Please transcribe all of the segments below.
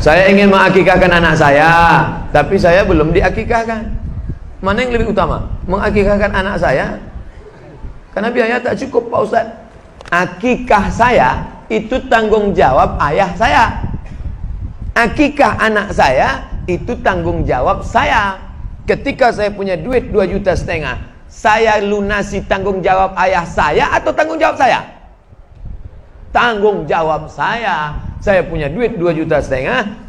Saya ingin mengakikahkan anak saya, tapi saya belum diakikahkan. Mana yang lebih utama? Mengakikahkan anak saya? Karena biaya tak cukup Pak Ustaz. Akikah saya itu tanggung jawab ayah saya. Akikah anak saya itu tanggung jawab saya. Ketika saya punya duit 2,5 juta, saya lunasi tanggung jawab ayah saya atau tanggung jawab saya? Tanggung jawab saya. Saya punya duit 2,5 juta,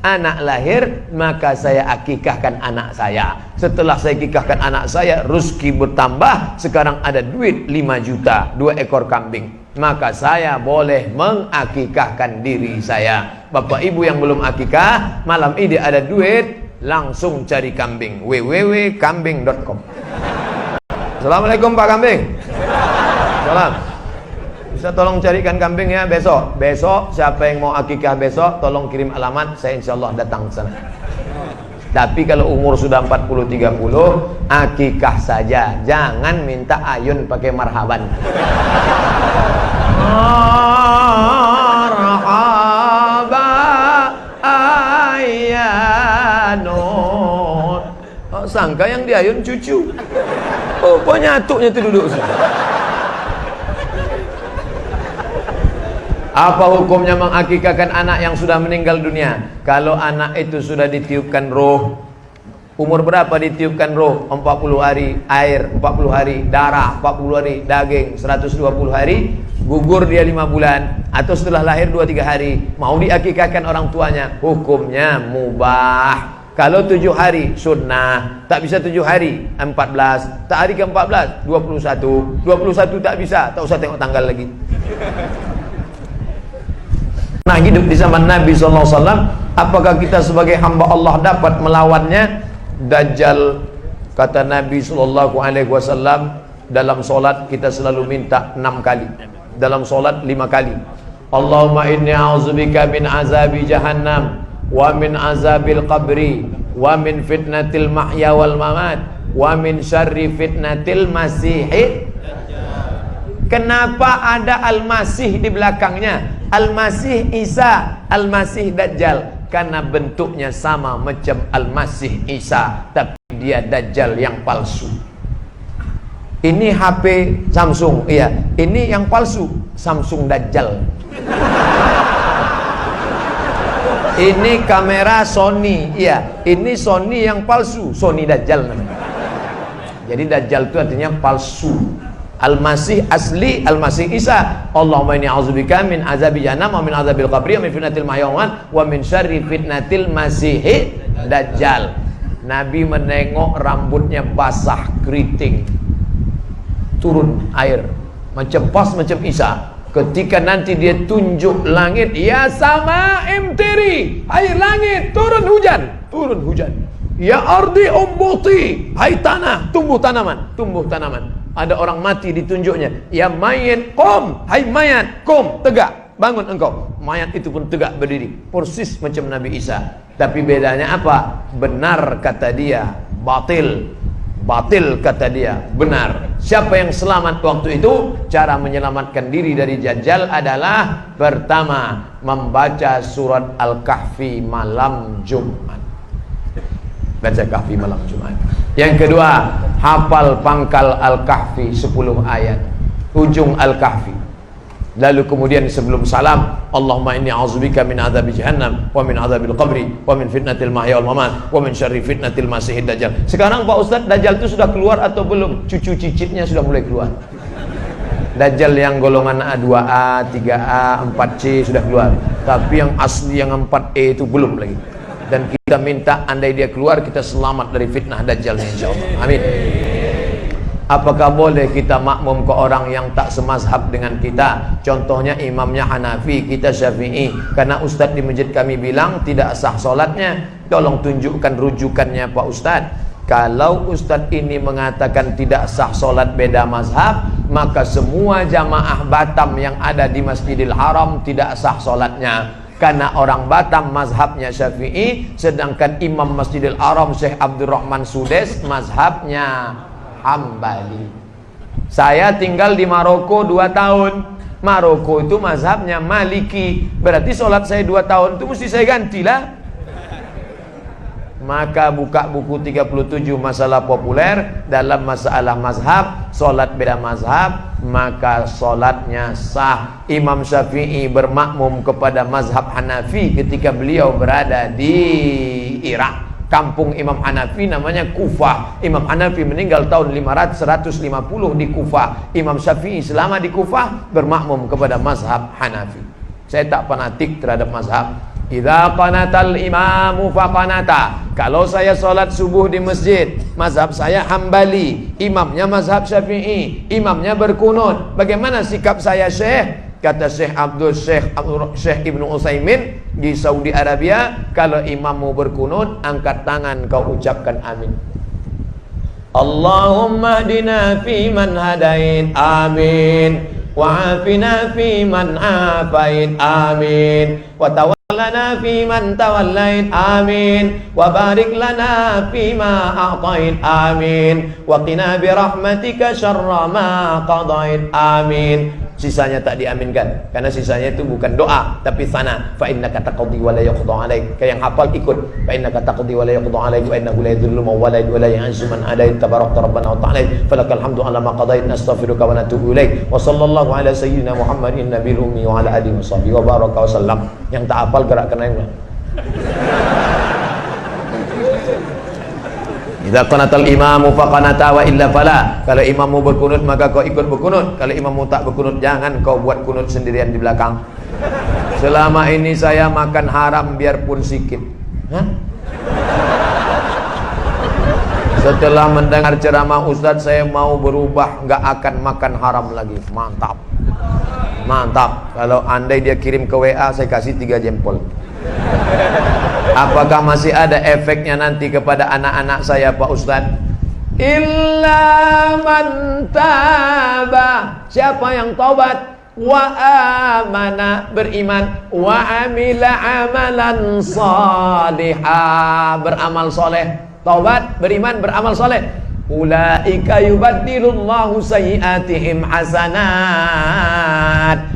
anak lahir, maka saya akikahkan anak saya. Setelah saya akikahkan anak saya, rezeki bertambah, sekarang ada duit 5 juta, 2 ekor kambing. Maka saya boleh mengakikahkan diri saya. Bapak ibu yang belum akikah, malam ini ada duit, langsung cari kambing. www.kambing.com. Assalamualaikum Pak Kambing. Salam. Bisa tolong carikan kambing ya besok. Besok siapa yang mau akikah besok, tolong kirim alamat, saya insya Allah datang ke sana. Tapi kalau umur sudah 40-30, akikah saja. Jangan minta ayun pakai marhaban. Marhaba ayyanun. Oh, sangka yang diayun cucu. Oh, penyatuknya itu duduk. Apa hukumnya mengakikahkan anak yang sudah meninggal dunia? Kalau anak itu sudah ditiupkan roh, umur berapa ditiupkan roh? 40 hari air, 40 hari darah, 40 hari daging, 120 hari, gugur dia 5 bulan, atau setelah lahir 2-3 hari, mau diakikahkan orang tuanya, hukumnya mubah. Kalau 7 hari sunnah, tak bisa 7 hari 14, tak hari ke-14 21 tak bisa, tak usah tengok tanggal lagi. Nah, hidup di zaman Nabi SAW, apakah kita sebagai hamba Allah dapat melawannya? Dajjal, kata Nabi SAW, dalam solat kita selalu minta 6 kali, dalam solat 5 kali. Allahumma inni a'udzubika min azabi jahannam, wa min azabil qabri, wa min fitnatil mahya wal mamat, wa min syarri fitnatil masihid. Kenapa ada Al-Masih di belakangnya? Al-Masih Isa, Al-Masih Dajjal. Karena bentuknya sama macam Al-Masih Isa, tapi dia Dajjal yang palsu. Ini HP Samsung, iya. Ini yang palsu, Samsung Dajjal. Ini kamera Sony, iya. Ini Sony yang palsu, Sony Dajjal namanya. Jadi Dajjal itu artinya palsu. Al-Masih asli, Al-Masih Isa. Allahumma inni a'udzubika min azabi jahannam wa min azabil qabri wa min fitnatil mahya wa min syarri fitnatil masih dajjal. Nabi menengok rambutnya basah keriting, turun air macam pas macam Isa. Ketika nanti dia tunjuk langit, ya sama imtiri, air langit turun hujan, turun hujan. Ya ardi umbuti, hai tanah tumbuh tanaman. Ada orang mati ditunjuknya, ya mayat qom, hai mayat qom, tegak, bangun engkau. Mayat itu pun tegak berdiri, persis macam Nabi Isa. Tapi bedanya apa? Benar kata dia, batil kata dia, benar. Siapa yang selamat waktu itu? Cara menyelamatkan diri dari Dajjal adalah pertama, membaca surat Al-Kahfi malam Jumat. Baca Kahfi malam Jumat. Yang kedua, hafal pangkal Al-Kahfi 10 ayat, ujung Al-Kahfi. Lalu kemudian sebelum salam, Allahumma inni a'udzubika min adzabi jahannam wa min adzabil qabri wa min fitnatil mahya wal mamat wa min syarri fitnatil masihid dajjal. Sekarang Pak Ustaz, Dajjal itu sudah keluar atau belum? Cucu cicitnya sudah mulai keluar. Dajjal yang golongan A2A, 3A, 4C sudah keluar. Tapi yang asli yang 4E itu belum lagi. Dan kita minta andai dia keluar, kita selamat dari fitnah Dajjal insyaallah. Amin. Apakah boleh kita makmum ke orang yang tak semazhab dengan kita? Contohnya imamnya Hanafi, kita Syafi'i. Karena Ustadz di masjid kami bilang tidak sah solatnya. Tolong tunjukkan rujukannya Pak Ustadz. Kalau Ustadz ini mengatakan tidak sah solat beda mazhab, maka semua jamaah Batam yang ada di Masjidil Haram tidak sah solatnya. Karena orang Batam mazhabnya Syafi'i, sedangkan Imam Masjidil Haram Syekh Abdurrahman Sudes mazhabnya Hambali. Saya tinggal di Maroko 2 tahun. Maroko itu mazhabnya Maliki. Berarti sholat saya 2 tahun itu mesti saya gantilah. Maka buka buku 37 masalah populer. Dalam masalah mazhab, solat beda mazhab, maka solatnya sah. Imam Syafi'i bermakmum kepada mazhab Hanafi ketika beliau berada di Irak. Kampung Imam Hanafi namanya Kufah. Imam Hanafi meninggal tahun 150 di Kufah. Imam Syafi'i selama di Kufah bermakmum kepada mazhab Hanafi. Saya tak fanatik terhadap mazhab. Idza qanatal imamu faqanata. Kalau saya solat subuh di masjid, mazhab saya Hambali, imamnya mazhab Syafi'i, imamnya berkunut. Bagaimana sikap saya, Syekh? Kata Syekh Ibnu Utsaimin di Saudi Arabia, kalau imammu berkunut, angkat tangan kau ucapkan amin. Allahumma hdina fi man hadait, amin. Wa afina fi man afait, amin. Wa tawallana fi man tawallait, amin. Wa barik lana fi ma a'tait, amin. Wa qina bi rahmatika syarra ma qadait, amin. Sisanya tak diaminkan, karena sisanya itu bukan doa tapi sana. Fa innaka taqdi wa la yuqda alaik. Kayak yang hafal ikut. Fa innaka taqdi wa la yuqda alaik wa innahu la yadhillu man walait wa la yu'izzu man adait. Tabarakta rabbana wa ta'ala. Falakal hamdu ala ma qadait. Nastaghfiruka wa natubu ilaik. Wa sallallahu ala sayyidina Muhammadin nabiyil ummi wa ala alihi washabbihi wa baraka wa sallam. Yang tak hafal gerakkan tangan. Idza qanatal imamu faqanata wa illa fala. Kalau imammu berkunut maka kau ikut berkunut. Kalau imammu tak berkunut, jangan kau buat kunut sendirian di belakang. Selama ini saya makan haram biarpun sikit. Setelah mendengar ceramah Ustadz, saya mau berubah, nggak akan makan haram lagi. Mantap. Mantap. Kalau andai dia kirim ke WA, saya kasih 3 jempol. Apakah masih ada efeknya nanti kepada anak-anak saya, Pak Ustadz? Illa man taba. Siapa yang taubat? Wa amana, beriman. Wa amila amalan salihah, beramal soleh. Taubat, beriman, beramal soleh. Ulaika yubaddilullahu sayyiatihim hasanat.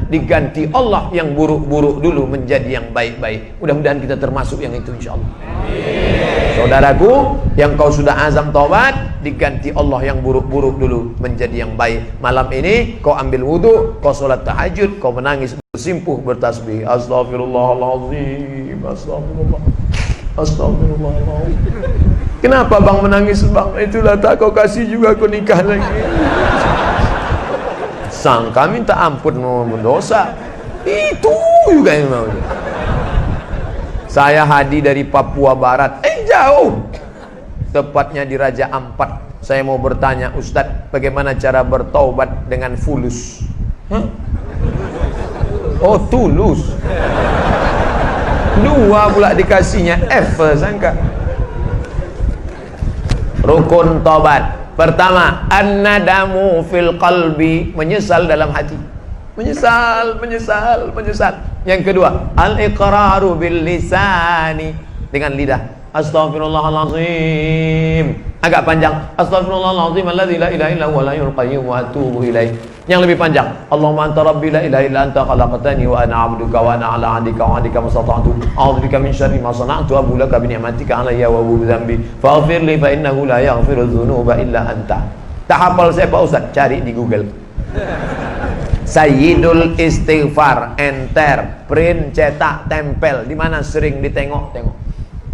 Diganti Allah yang buruk-buruk dulu menjadi yang baik-baik. Mudah-mudahan kita termasuk yang itu, insyaallah. Saudaraku, yang kau sudah azam taubat, diganti Allah yang buruk-buruk dulu menjadi yang baik. Malam ini kau ambil wudu, kau sholat tahajud, kau menangis, bersimpuh, bertasbih. Astaghfirullahaladzim, astagfirullah, astagfirullahaladzim. Kenapa bang menangis bang? Itulah tak kau kasih juga aku nikah lagi. Sangka minta ampun mau berdosa. Itu juga yang mau. Saya Hadi dari Papua Barat. Jauh. Tepatnya di Raja Ampat. Saya mau bertanya, Ustadz, bagaimana cara bertaubat dengan fulus? Oh, tulus. 2 pula dikasihnya F, sangka. Rukun taubat. Pertama, an-nadamu fil qalbi, menyesal dalam hati. Menyesal. Yang kedua, al-iqraru bil lisani, dengan lidah. Astaghfirullahalazim. Agak panjang. Astaghfirullahalazim alladzi la ilaha illa huwal hayyul qayyum wa atubu ilaih. Yang lebih panjang, Allahumma anta rabbi la ilaha illa anta khalaqtani wa ana 'abduka wa ana 'ala 'ahdika wa 'adika mastata'tu. A'udzubika min syarri ma sana'tu, abu laka bi ni'matika 'alayya wa abu bi dhanbi. Faghfir li fa innahu la yaghfiru dzunuba illa anta. Tak hafal saya Pak Ustaz, cari di Google. Sayyidul Istighfar, enter, print, cetak, tempel. Di mana sering ditengok-tengok.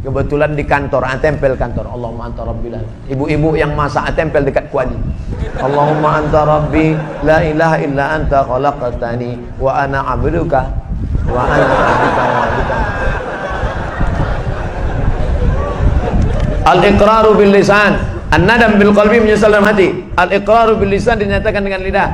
Kebetulan di kantor, tempel kantor. Allahumma anta rabbi la. Ibu-ibu yang masak tempel dekat kuali. Allahumma anta rabbi la ilaha illa anta khalaqtani wa ana 'abduka wa ana 'abduka wa 'abduka. Al-iqraru bil lisan, an-nadam bil qalbi, menyesal dalam hati. Al-iqraru bil lisan dinyatakan dengan lidah.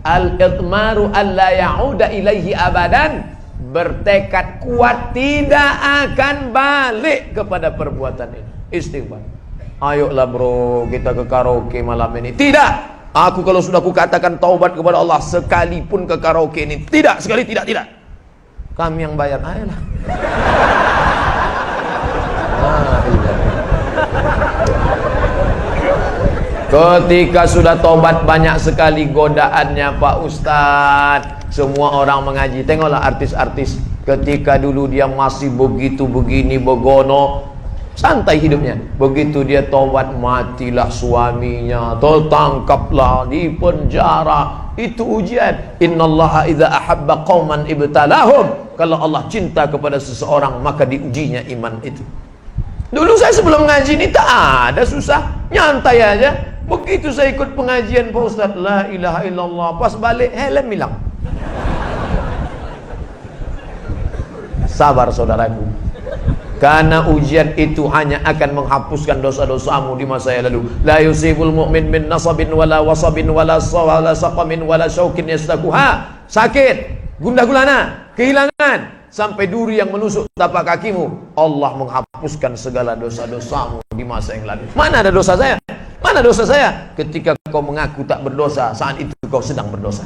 Al-itmaru alla ya'uda ilaihi abadan, bertekad kuat tidak akan balik kepada perbuatan ini. Istighfar. Ayolah bro, kita ke karaoke malam ini. Tidak. Aku kalau sudah kukatakan taubat kepada Allah, sekalipun ke karaoke ini, tidak, sekali tidak. Kami yang bayar. Ayolah. Ketika sudah taubat, banyak sekali godaannya Pak Ustadz. Semua orang mengaji. Tengoklah artis-artis, ketika dulu dia masih begitu begini begono, santai hidupnya. Begitu dia taubat, matilah suaminya, tertangkaplah di penjara. Itu ujian. Innallaha idza ahabba qauman ibtalahum. Kalau Allah cinta kepada seseorang, maka diujinya iman itu. Dulu saya sebelum ngaji ini tak ada susah, nyantai aja. Begitu saya ikut pengajian Pak Ustaz, la ilaha illallah, pas balik helm hilang. Sabar saudaraku, karena ujian itu hanya akan menghapuskan dosa-dosamu di masa yang lalu. La yusibul mu'min min nasabin wala wasabin wala saqamin wala syaukin yastakuha. Sakit, gundah gulana, kehilangan, sampai duri yang menusuk tapak kakimu. Allah menghapuskan segala dosa-dosamu di masa yang lalu. Mana ada dosa saya? Mana dosa saya? Ketika kau mengaku tak berdosa, saat itu kau sedang berdosa.